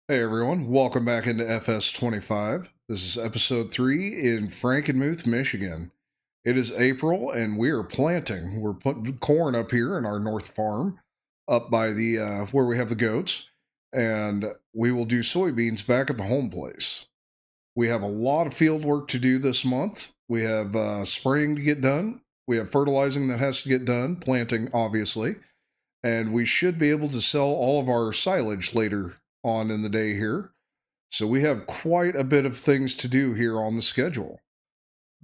Hey everyone, welcome back into FS25. This is episode 3 in Frankenmuth, Michigan. It is April and we are planting. We're putting corn up here in our north farm, up by the where we have the goats, and we will do soybeans back at the home place. We have a lot of field work to do this month. We have spraying to get done. We have fertilizing that has to get done, planting obviously, and we should be able to sell all of our silage later on in the day here. So we have quite a bit of things to do here on the schedule.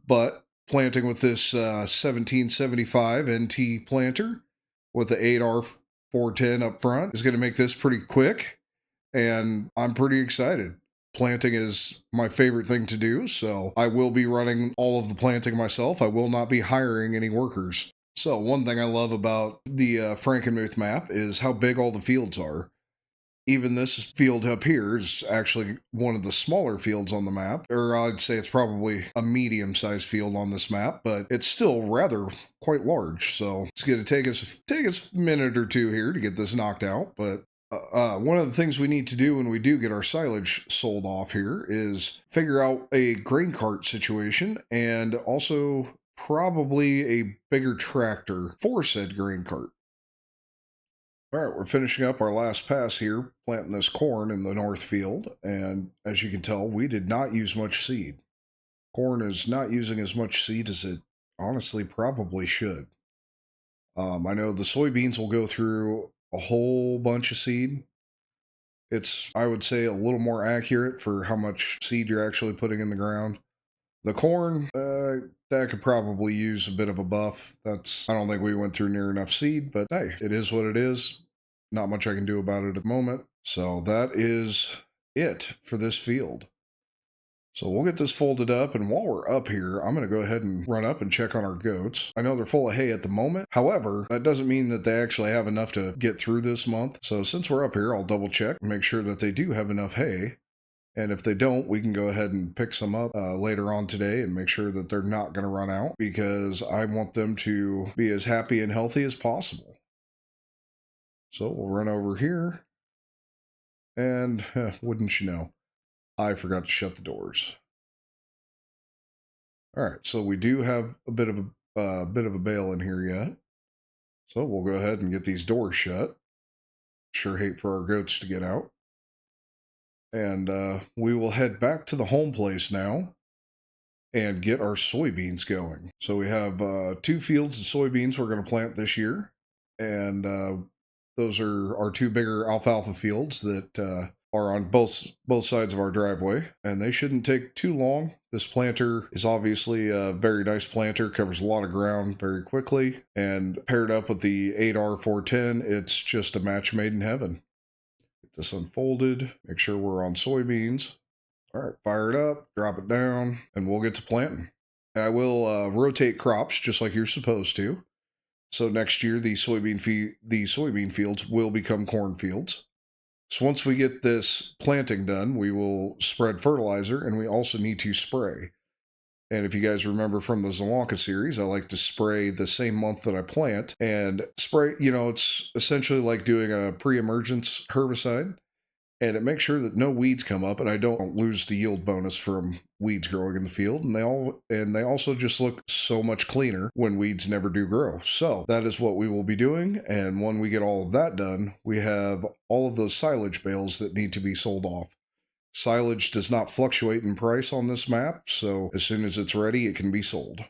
But planting with this 1775 NT planter with the 8R410 up front is going to make this pretty quick. And I'm pretty excited. Planting is my favorite thing to do, so I will be running all of the planting myself. I will not be hiring any workers. So, one thing I love about the Frankenmuth map is how big all the fields are. Even this field up here is actually one of the smaller fields on the map, or I'd say it's probably a medium-sized field on this map, but it's still rather quite large. So it's going to take us a minute or two here to get this knocked out. But one of the things we need to do when we do get our silage sold off here is figure out a grain cart situation and also probably a bigger tractor for said grain cart. All right, we're finishing up our last pass here, planting this corn in the north field. And as you can tell, we did not use much seed. Corn is not using as much seed as it honestly probably should. I know the soybeans will go through a whole bunch of seed. It's, I would say, a little more accurate for how much seed you're actually putting in the ground. The corn, that could probably use a bit of a buff. I don't think we went through near enough seed, but hey, it is what it is. Not much I can do about it at the moment. So that is it for this field. So we'll get this folded up, and while we're up here, I'm going to go ahead and run up and check on our goats. I know they're full of hay at the moment. However, that doesn't mean that they actually have enough to get through this month. So since we're up here, I'll double check and make sure that they do have enough hay. And if they don't, we can go ahead and pick some up later on today and make sure that they're not going to run out, because I want them to be as happy and healthy as possible. So we'll run over here, and wouldn't you know, I forgot to shut the doors. All right, so we do have a bit of a bale in here yet. So we'll go ahead and get these doors shut. Sure hate for our goats to get out. And we will head back to the home place now and get our soybeans going. So we have 2 fields of soybeans we're going to plant this year. And those are our 2 bigger alfalfa fields that are on both sides of our driveway, and they shouldn't take too long. This planter is obviously a very nice planter, covers a lot of ground very quickly, and paired up with the 8R410, it's just a match made in heaven. Get this unfolded, make sure we're on soybeans. All right, fire it up, drop it down, and we'll get to planting. And I will rotate crops just like you're supposed to. So next year, the soybean fields will become corn fields. So once we get this planting done, we will spread fertilizer, and we also need to spray. And if you guys remember from the Zalanka series, I like to spray the same month that I plant. And spray, it's essentially like doing a pre-emergence herbicide, and it makes sure that no weeds come up and I don't lose the yield bonus from weeds growing in the field. And they also just look so much cleaner when weeds never do grow. So that is what we will be doing. And when we get all of that done, we have all of those silage bales that need to be sold off. Silage does not fluctuate in price on this map, so as soon as it's ready, it can be sold.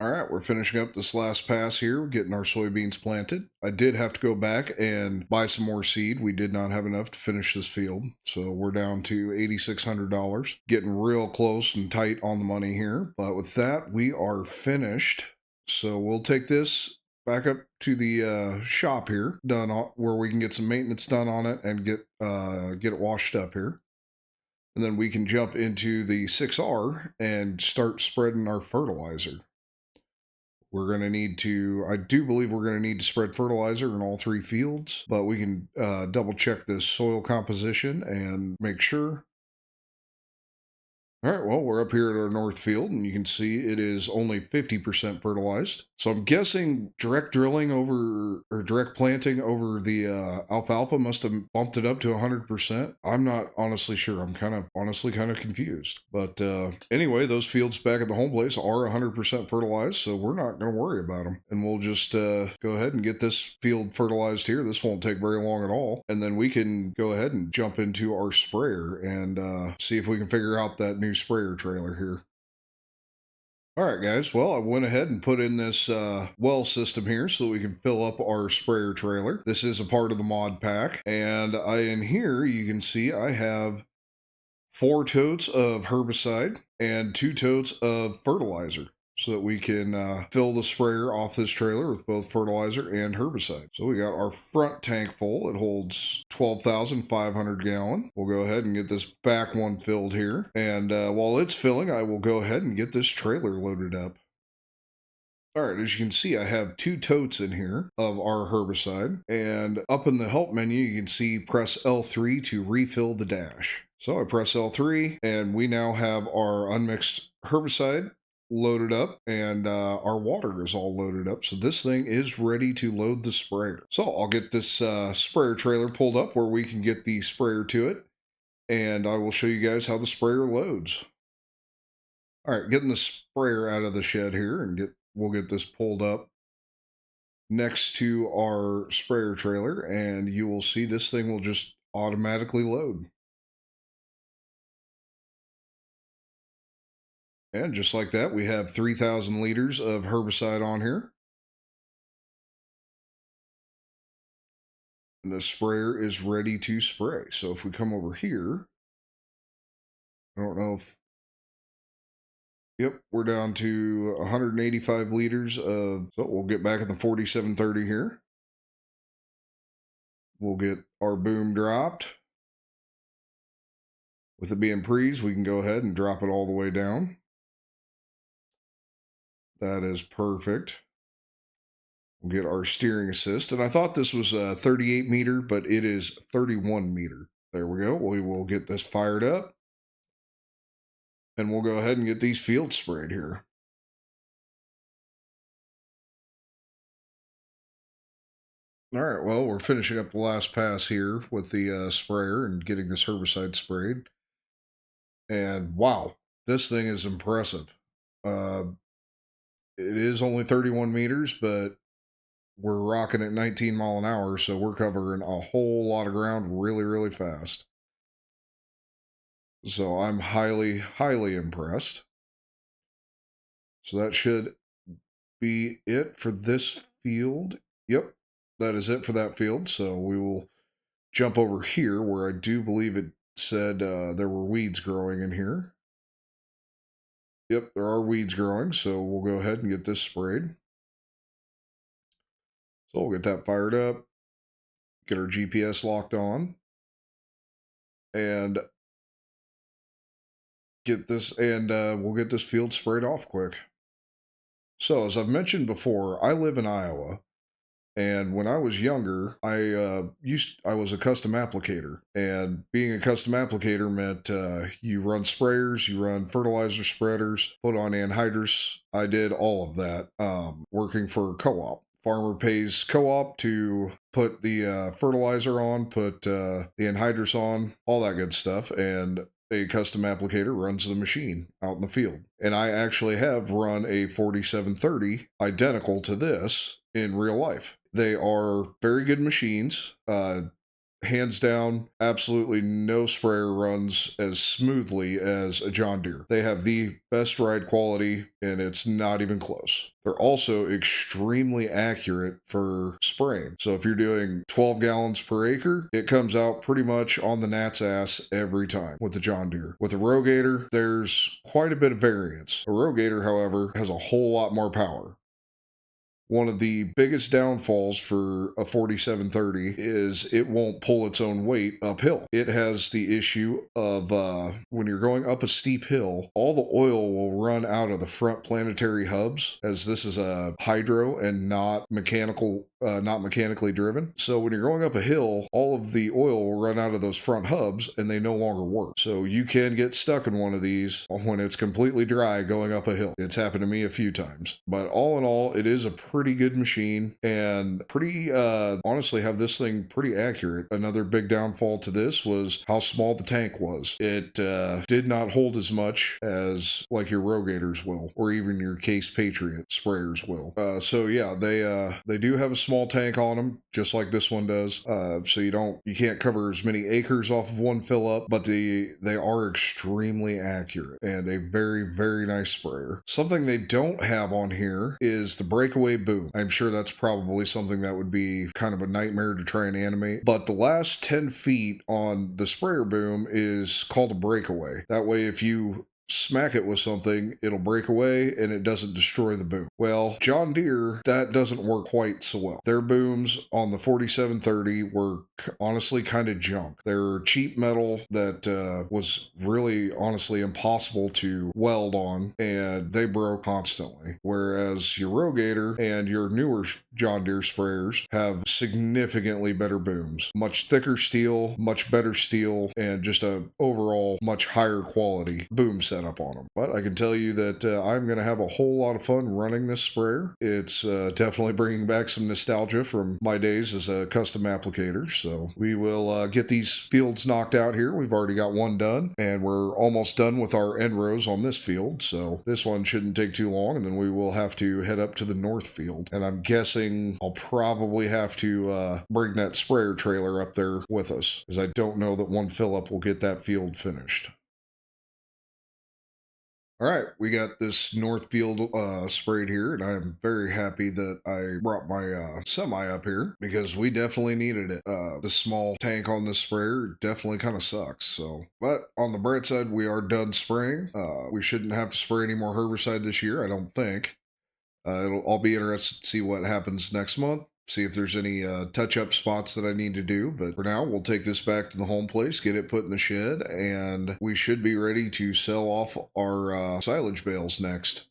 All right, we're finishing up this last pass here, getting our soybeans planted. I did have to go back and buy some more seed. We did not have enough to finish this field, so we're down to $8,600. Getting real close and tight on the money here, but with that, we are finished. So we'll take this back up to the shop here, where we can get some maintenance done on it and get it washed up here. And then we can jump into the 6R and start spreading our fertilizer. We're going to need to, I do believe we're going to need to spread fertilizer in all 3 fields, but we can double check this soil composition and make sure. All right, well, we're up here at our north field, and you can see it is only 50% fertilized. So I'm guessing direct drilling over or direct planting over the alfalfa must have bumped it up to 100%. I'm not honestly sure. I'm honestly kind of confused. But anyway, those fields back at the home place are 100% fertilized, so we're not going to worry about them. And we'll just go ahead and get this field fertilized here. This won't take very long at all. And then we can go ahead and jump into our sprayer and see if we can figure out that new sprayer trailer here. All right, guys. Well, I went ahead and put in this well system here so we can fill up our sprayer trailer. This is a part of the mod pack. And in here, you can see I have 4 totes of herbicide and 2 totes of fertilizer so that we can fill the sprayer off this trailer with both fertilizer and herbicide. So we got our front tank full. It holds 12,500 gallon. We'll go ahead and get this back one filled here. And while it's filling, I will go ahead and get this trailer loaded up. All right, as you can see, I have 2 totes in here of our herbicide. And up in the help menu, you can see press L3 to refill the dash. So I press L3, and we now have our unmixed herbicide loaded up, and our water is all loaded up. So this thing is ready to load the sprayer. So I'll get this sprayer trailer pulled up where we can get the sprayer to it, and I will show you guys how the sprayer loads. All right, getting the sprayer out of the shed here, and we'll get this pulled up next to our sprayer trailer, and you will see this thing will just automatically load. And just like that, we have 3,000 liters of herbicide on here. And the sprayer is ready to spray. So if we come over here, I don't know if, yep, we're down to 185 liters of, so we'll get back in the 4730 here. We'll get our boom dropped. With it being pre's, we can go ahead and drop it all the way down. That is perfect. We'll get our steering assist. And I thought this was a 38 meter, but it is 31 meter. There we go. We will get this fired up. And we'll go ahead and get these fields sprayed here. All right, well, we're finishing up the last pass here with the sprayer and getting this herbicide sprayed. And wow, this thing is impressive. Uh, it is only 31 meters, but we're rocking at 19 mile an hour, so we're covering a whole lot of ground really, really fast. So I'm highly, highly impressed. So that should be it for this field. Yep, that is it for that field. So we will jump over here where I do believe it said there were weeds growing in here. Yep, there are weeds growing, so we'll go ahead and get this sprayed. So we'll get that fired up, get our GPS locked on, and get this, and we'll get this field sprayed off quick. So as I've mentioned before, I live in Iowa. And when I was younger, I was a custom applicator, and being a custom applicator meant you run sprayers, you run fertilizer spreaders, put on anhydrous. I did all of that, working for a co-op. Farmer pays co-op to put the fertilizer on, put the anhydrous on, all that good stuff, and a custom applicator runs the machine out in the field. And I actually have run a 4730 identical to this in real life. They are very good machines. Hands down, absolutely no sprayer runs as smoothly as a John Deere. They have the best ride quality, and it's not even close. They're also extremely accurate for spraying. So if you're doing 12 gallons per acre, it comes out pretty much on the gnat's ass every time with the John Deere. With a Rogator, there's quite a bit of variance. A Rogator, however, has a whole lot more power. One of the biggest downfalls for a 4730 is it won't pull its own weight uphill. It has the issue of when you're going up a steep hill, all the oil will run out of the front planetary hubs, as this is a hydro and not mechanically driven. So when you're going up a hill, all of the oil will run out of those front hubs and they no longer work. So you can get stuck in one of these when it's completely dry going up a hill. It's happened to me a few times. But all in all, it is a pretty good machine and pretty, honestly, have this thing pretty accurate. Another big downfall to this was how small the tank was. It did not hold as much as like your Rogators will, or even your Case Patriot sprayers will. So yeah, they do have a small tank on them, just like this one does. So you can't cover as many acres off of one fill up, but they are extremely accurate and a very, very nice sprayer. Something they don't have on here is the breakaway boom. I'm sure that's probably something that would be kind of a nightmare to try and animate, but the last 10 feet on the sprayer boom is called a breakaway. That way, if you smack it with something, it'll break away and it doesn't destroy the boom. Well, John Deere, that doesn't work quite so well. Their booms on the 4730 were honestly kind of junk. They're cheap metal that was really honestly impossible to weld on, and they broke constantly. Whereas your Rogator and your newer John Deere sprayers have significantly better booms. Much thicker steel, much better steel, and just a overall much higher quality boom setup on them. But I can tell you that I'm going to have a whole lot of fun running this sprayer. It's definitely bringing back some nostalgia from my days as a custom applicator. So we will get these fields knocked out here. We've already got one done, and we're almost done with our end rows on this field. So this one shouldn't take too long, and then we will have to head up to the north field. And I'm guessing I'll probably have to bring that sprayer trailer up there with us, because I don't know that one fill up will get that field finished. All right, we got this north field sprayed here, and I'm very happy that I brought my semi up here because we definitely needed it. The small tank on this sprayer definitely kind of sucks. So, but on the bright side, we are done spraying. We shouldn't have to spray any more herbicide this year, I don't think. I'll be interested to see what happens next month. See if there's any touch-up spots that I need to do. But for now, we'll take this back to the home place, get it put in the shed, and we should be ready to sell off our silage bales next.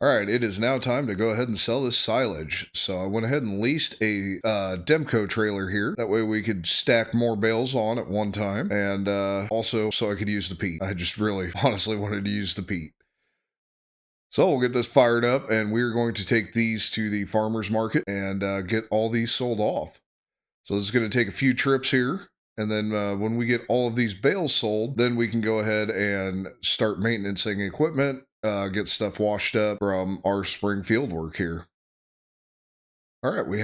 All right, it is now time to go ahead and sell this silage. So I went ahead and leased a Demco trailer here. That way we could stack more bales on at one time, and also so I could use the peat. I just really honestly wanted to use the peat. So we'll get this fired up, and we're going to take these to the farmer's market and get all these sold off. So this is going to take a few trips here, and then when we get all of these bales sold, then we can go ahead and start maintaining equipment, get stuff washed up from our spring field work here. All right, we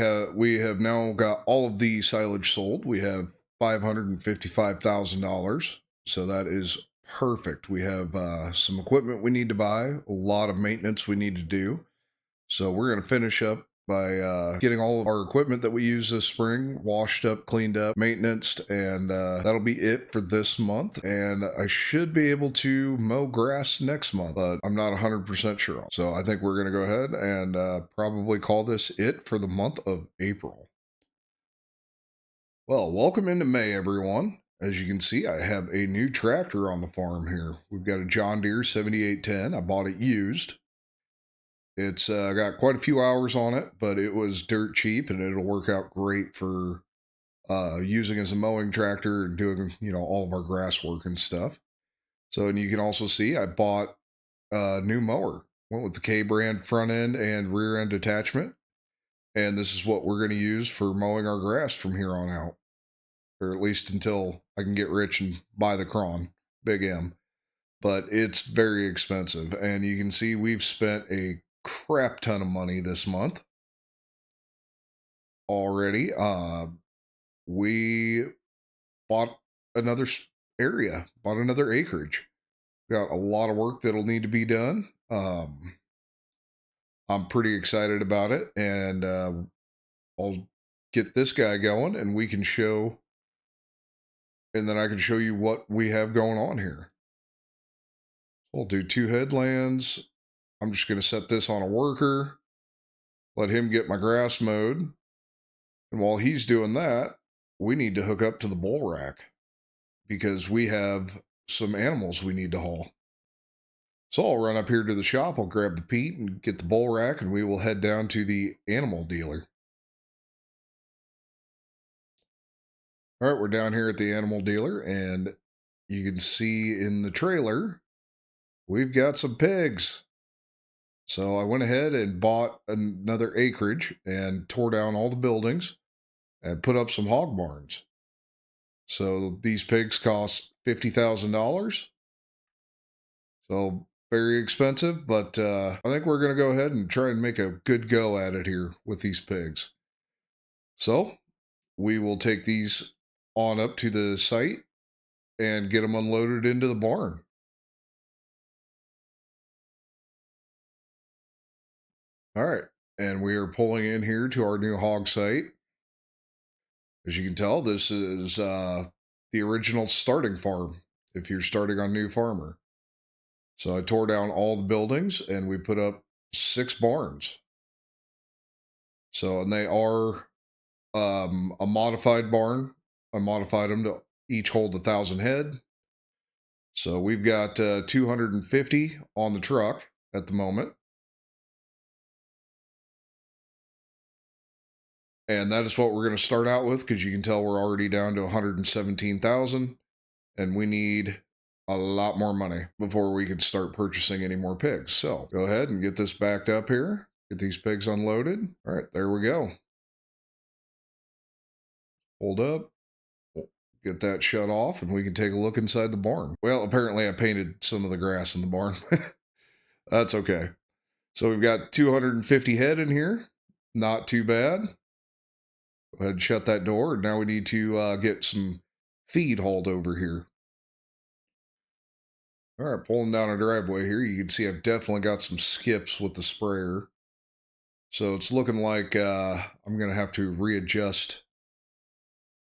have now got all of the silage sold. We have $555,000, so that is perfect. We have some equipment we need to buy, a lot of maintenance we need to do. So we're going to finish up by getting all of our equipment that we use this spring washed up, cleaned up, maintained, and that'll be it for this month. And I should be able to mow grass next month, but I'm not 100% sure. So I think we're going to go ahead and probably call this it for the month of April. Well, welcome into May, everyone. As you can see, I have a new tractor on the farm here. We've got a John Deere 7810. I bought it used. It's got quite a few hours on it, but it was dirt cheap, and it'll work out great for using as a mowing tractor and doing, all of our grass work and stuff. So, and you can also see I bought a new mower. Went with the K brand front end and rear end attachment. And this is what we're going to use for mowing our grass from here on out, or at least until I can get rich and buy the Cron, big M. But it's very expensive, and you can see we've spent a crap ton of money this month already. We bought another bought another acreage. Got a lot of work that'll need to be done. I'm pretty excited about it, and I'll get this guy going, and we can show, and then I can show you what we have going on here. We'll do 2 headlands. I'm just going to set this on a worker. let him get my grass mowed. And while he's doing that, we need to hook up to the bull rack because we have some animals we need to haul. So I'll run up here to the shop, I'll grab the peat and get the bull rack, and we will head down to the animal dealer. All right, we're down here at the animal dealer, and you can see in the trailer, we've got some pigs. So I went ahead and bought another acreage and tore down all the buildings and put up some hog barns. So these pigs cost $50,000. So very expensive, but I think we're going to go ahead and try and make a good go at it here with these pigs. So we will take these on up to the site and get them unloaded into the barn. All right. And we are pulling in here to our new hog site. As you can tell, this is the original starting farm if you're starting on New Farmer. So I tore down all the buildings and we put up 6 barns. So, and they are a modified barn. I modified them to each hold 1,000 head. So we've got 250 on the truck at the moment. And that is what we're going to start out with because you can tell we're already down to 117,000 and we need a lot more money before we can start purchasing any more pigs. So go ahead and get this backed up here. Get these pigs unloaded. All right, there we go. Hold up. Get that shut off and we can take a look inside the barn. Well, apparently I painted some of the grass in the barn. That's okay. So we've got 250 head in here. Not too bad. Go ahead and shut that door. Now we need to get some feed hauled over here. All right, pulling down a driveway here. You can see I've definitely got some skips with the sprayer. So it's looking like I'm going to have to readjust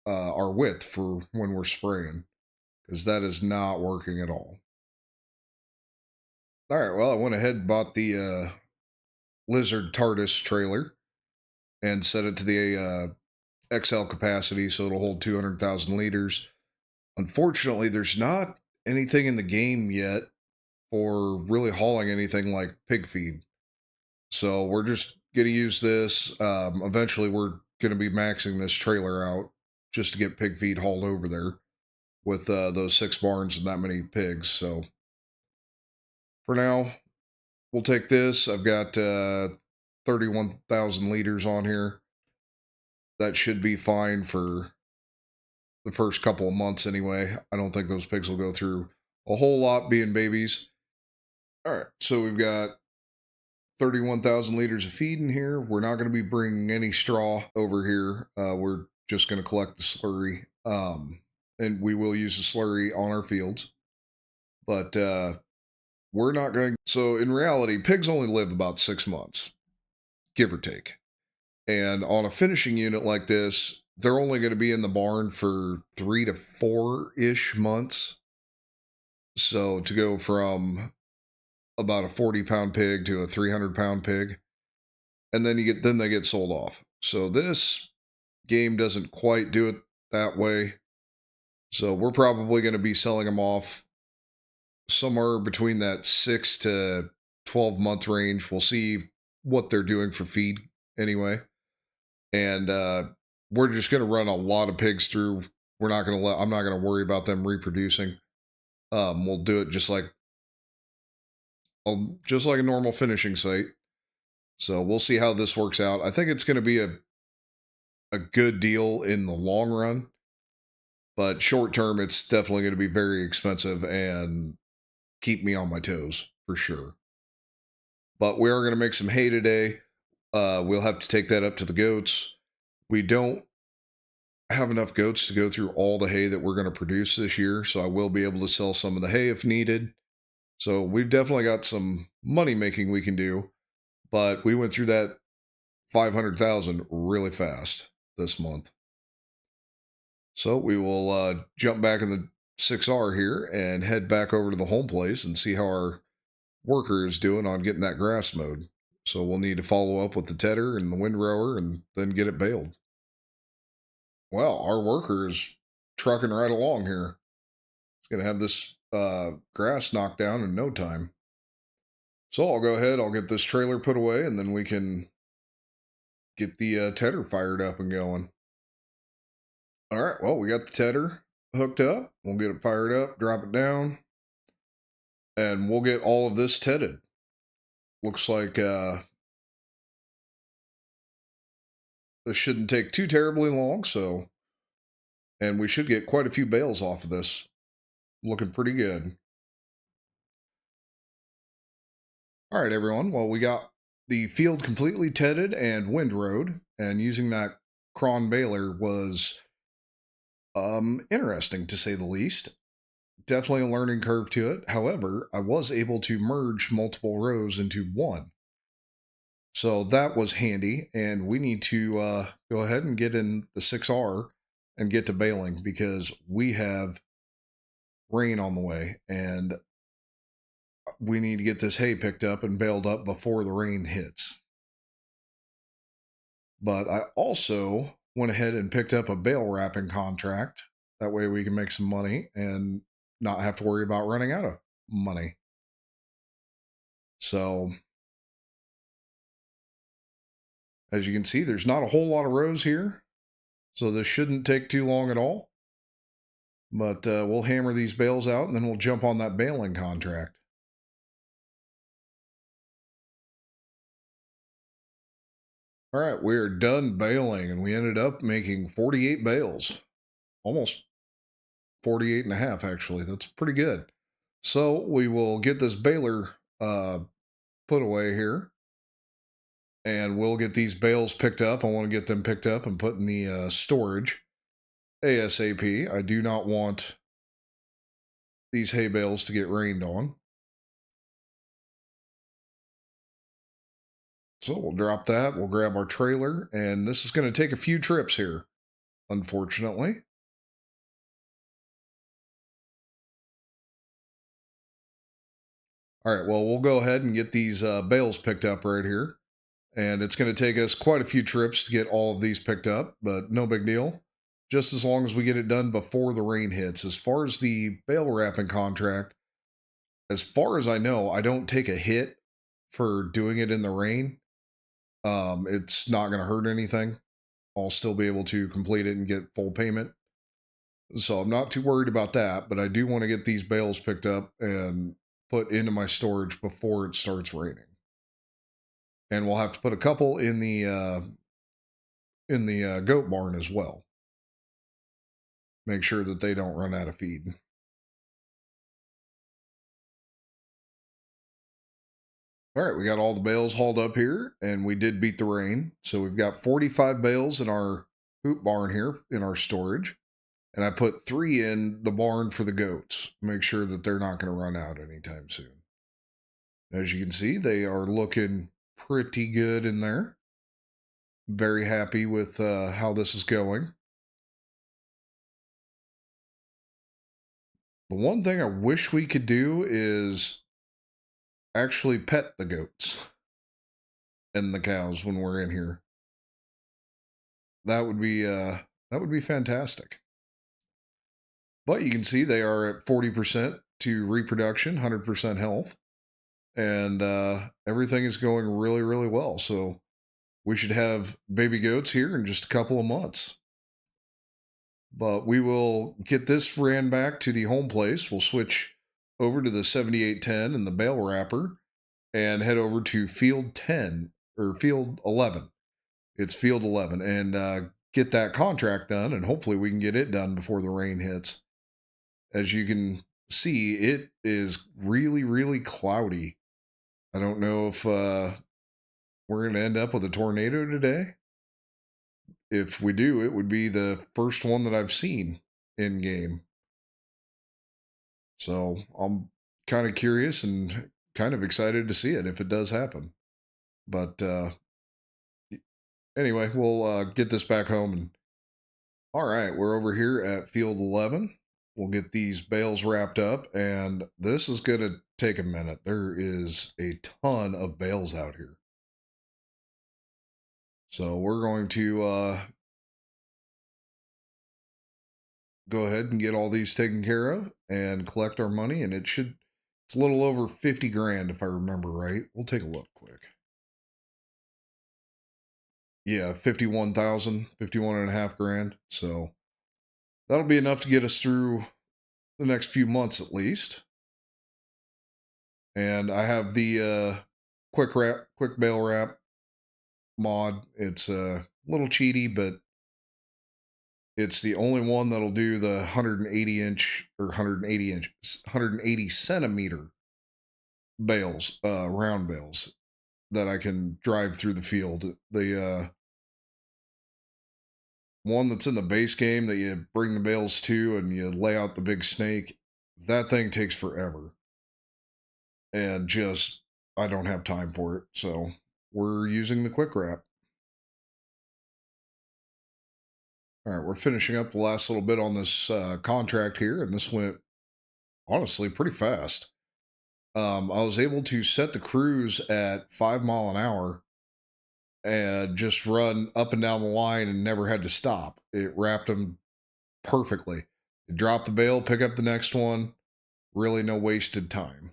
our width for when we're spraying because that is not working at all. All right, well, I went ahead and bought the Lizard TARDIS trailer and set it to the XL capacity so it'll hold 200,000 liters. Unfortunately, there's not anything in the game yet for really hauling anything like pig feed. So we're just going to use this. Eventually, we're going to be maxing this trailer out just to get pig feed hauled over there with those 6 barns and that many pigs. So for now, we'll take this. I've got 31,000 liters on here. That should be fine for the first couple of months anyway. I don't think those pigs will go through a whole lot being babies. All right, so we've got 31,000 liters of feed in here. We're not going to be bringing any straw over here. We're just going to collect the slurry. And we will use the slurry on our fields. But we're not going. So in reality, pigs only live about 6 months, give or take. And on a finishing unit like this, they're only going to be in the barn for 3 to 4-ish months. So to go from about a 40-pound pig to a 300-pound pig, and then they get sold off. So this game doesn't quite do it that way. So we're probably going to be selling them off somewhere between that 6 to 12-month range. We'll see what they're doing for feed anyway. And we're just going to run a lot of pigs through. I'm not going to worry about them reproducing. We'll do it just like a normal finishing site. So we'll see how this works out. I think it's going to be a good deal in the long run, but short term, it's definitely going to be very expensive and keep me on my toes for sure. But we are going to make some hay today. We'll have to take that up to the goats. We don't have enough goats to go through all the hay that we're going to produce this year, so I will be able to sell some of the hay if needed. So we've definitely got some money making we can do, but we went through that 500,000 really fast this month. So we will jump back in the 6R here and head back over to the home place and see how our worker is doing on getting that grass mowed. So we'll need to follow up with the tedder and the windrower and then get it baled. Well, our worker is trucking right along here. He's going to have this grass knocked down in no time. So I'll go ahead, I'll get this trailer put away, and then we can get the tedder fired up and going. All right, well, we got the tedder hooked up. We'll get it fired up, drop it down, and we'll get all of this tedded. Looks like this shouldn't take too terribly long, so, and we should get quite a few bales off of this. Looking pretty good. All right, everyone. Well, we got the field completely tedded and windrowed, and using that cron baler was interesting to say the least. Definitely a learning curve to it. However, I was able to merge multiple rows into one. So that was handy, and we need to go ahead and get in the 6R and get to baling because we have rain on the way, and we need to get this hay picked up and baled up before the rain hits. But I also went ahead and picked up a bale wrapping contract. That way we can make some money and not have to worry about running out of money. So, as you can see, there's not a whole lot of rows here. So this shouldn't take too long at all. But we'll hammer these bales out and then we'll jump on that baling contract. All right, we're done baling and we ended up making 48 bales. Almost 48 and a half, actually. That's pretty good. So we will get this baler put away here. And we'll get these bales picked up. I want to get them picked up and put in the storage ASAP. I do not want these hay bales to get rained on. So we'll drop that. We'll grab our trailer. And this is going to take a few trips here, unfortunately. All right, well, we'll go ahead and get these bales picked up right here. And it's going to take us quite a few trips to get all of these picked up, but no big deal. Just as long as we get it done before the rain hits. As far as the bale wrapping contract, as far as I know, I don't take a hit for doing it in the rain. It's not going to hurt anything. I'll still be able to complete it and get full payment. So I'm not too worried about that, but I do want to get these bales picked up and put into my storage before it starts raining. And we'll have to put a couple in the goat barn as well. Make sure that they don't run out of feed. All right, we got all the bales hauled up here, and we did beat the rain. So we've got 45 bales in our hoop barn here in our storage. And I put 3 in the barn for the goats. Make sure that they're not going to run out anytime soon. As you can see, they are looking pretty good in there. Very happy with how this is going. The one thing I wish we could do is actually pet the goats and the cows when we're in here. That would be fantastic. But you can see they are at 40% to reproduction, 100% health, and everything is going really, really well. So we should have baby goats here in just a couple of months. But we will get this ran back to the home place. We'll switch over to the 7810 and the bale wrapper and head over to field 10 or field 11. It's field 11 and get that contract done. And hopefully we can get it done before the rain hits. As you can see, it is really, really cloudy. I don't know if we're going to end up with a tornado today. If we do, it would be the first one that I've seen in game. So I'm kind of curious and kind of excited to see it if it does happen. But anyway, we'll get this back home. And all right, we're over here at field 11. We'll get these bales wrapped up, and this is going to take a minute. There is a ton of bales out here. So we're going to go ahead and get all these taken care of and collect our money. And it's a little over 50 grand if I remember right. We'll take a look quick. Yeah, 51,000, 51 and a half grand. So that'll be enough to get us through the next few months at least. And I have the quick bail wrap mod. It's a little cheaty, but it's the only one that'll do the 180 inch or 180 centimeter bales, round bales that I can drive through the field. The one that's in the base game that you bring the bales to and you lay out the big snake, that thing takes forever. And just, I don't have time for it. So we're using the quick wrap. All right, we're finishing up the last little bit on this contract here, and this went honestly pretty fast. I was able to set the cruise at 5 mile an hour and just run up and down the line and never had to stop. It wrapped them perfectly. Drop the bail, pick up the next one. Really, no wasted time.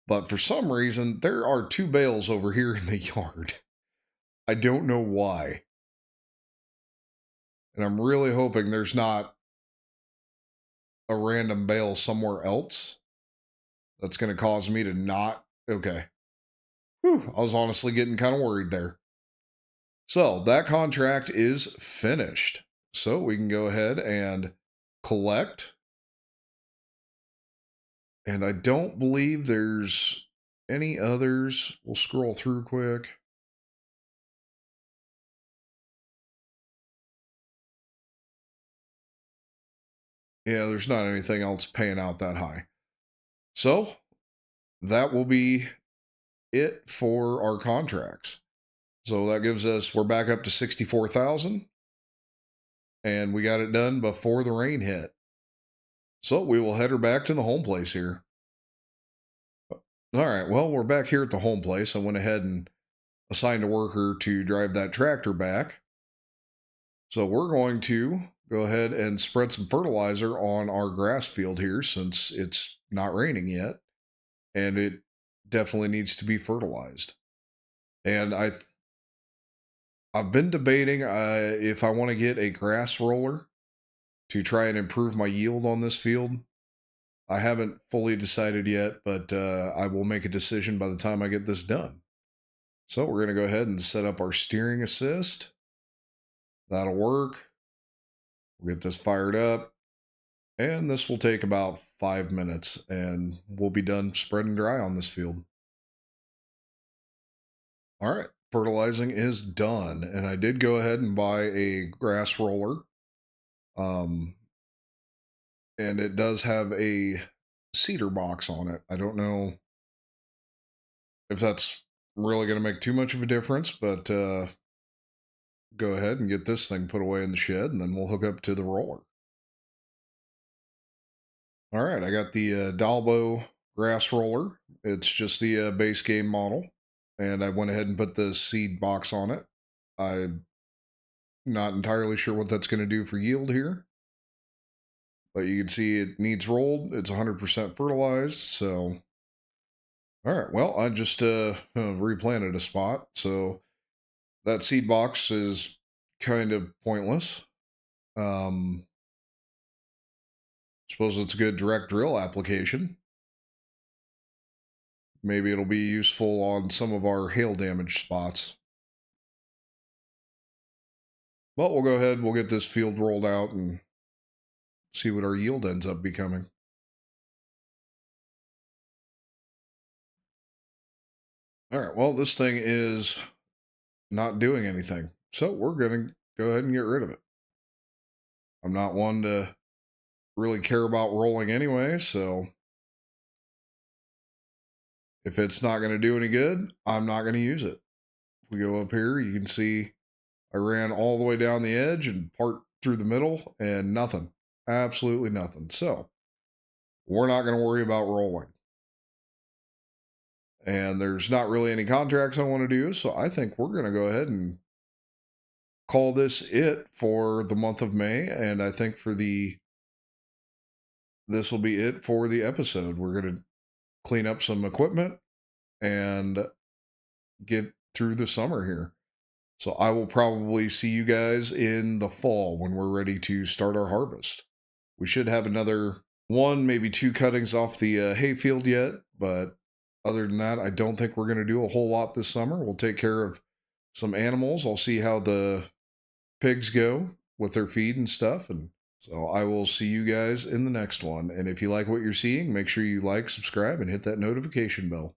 But for some reason, there are two bales over here in the yard. I don't know why. And I'm really hoping there's not a random bale somewhere else that's going to cause me to not. Okay. Whew, I was honestly getting kind of worried there. So that contract is finished. So we can go ahead and collect. And I don't believe there's any others. We'll scroll through quick. Yeah, there's not anything else paying out that high. So that will be it for our contracts. So that gives us, we're back up to 64,000 and we got it done before the rain hit. So we will head her back to the home place here. All right, well, we're back here at the home place. I went ahead and assigned a worker to drive that tractor back. So we're going to go ahead and spread some fertilizer on our grass field here since it's not raining yet. And it definitely needs to be fertilized. And I've been debating if I want to get a grass roller to try and improve my yield on this field. I haven't fully decided yet, but I will make a decision by the time I get this done. So we're going to go ahead and set up our steering assist. That'll work. We'll get this fired up. And this will take about 5 minutes and we'll be done spreading dry on this field. All right, fertilizing is done. And I did go ahead and buy a grass roller. And it does have a cedar box on it. I don't know if that's really going to make too much of a difference, but go ahead and get this thing put away in the shed and then we'll hook up to the roller. All right, I got the Dalbo grass roller. It's just the base game model, and I went ahead and put the seed box on it. I'm not entirely sure what that's going to do for yield here, but you can see it needs rolled. It's 100% fertilized, so all right. Well, I just replanted a spot, so that seed box is kind of pointless. Suppose it's a good direct drill application. Maybe it'll be useful on some of our hail damaged spots. But we'll go ahead, we'll get this field rolled out and see what our yield ends up becoming. All right, well, this thing is not doing anything. So we're going to go ahead and get rid of it. I'm not one to really care about rolling anyway, so if it's not going to do any good, I'm not going to use it. If we go up here, you can see I ran all the way down the edge and part through the middle and nothing. Absolutely nothing. So we're not going to worry about rolling. And there's not really any contracts I want to do, so I think we're going to go ahead and call this it for the month of May, and I think this will be it for the episode. We're going to clean up some equipment and get through the summer here. So I will probably see you guys in the fall when we're ready to start our harvest. We should have another one, maybe two cuttings off the hayfield yet, but other than that, I don't think we're going to do a whole lot this summer. We'll take care of some animals. I'll see how the pigs go with their feed and stuff, and so I will see you guys in the next one. And if you like what you're seeing, make sure you like, subscribe, and hit that notification bell.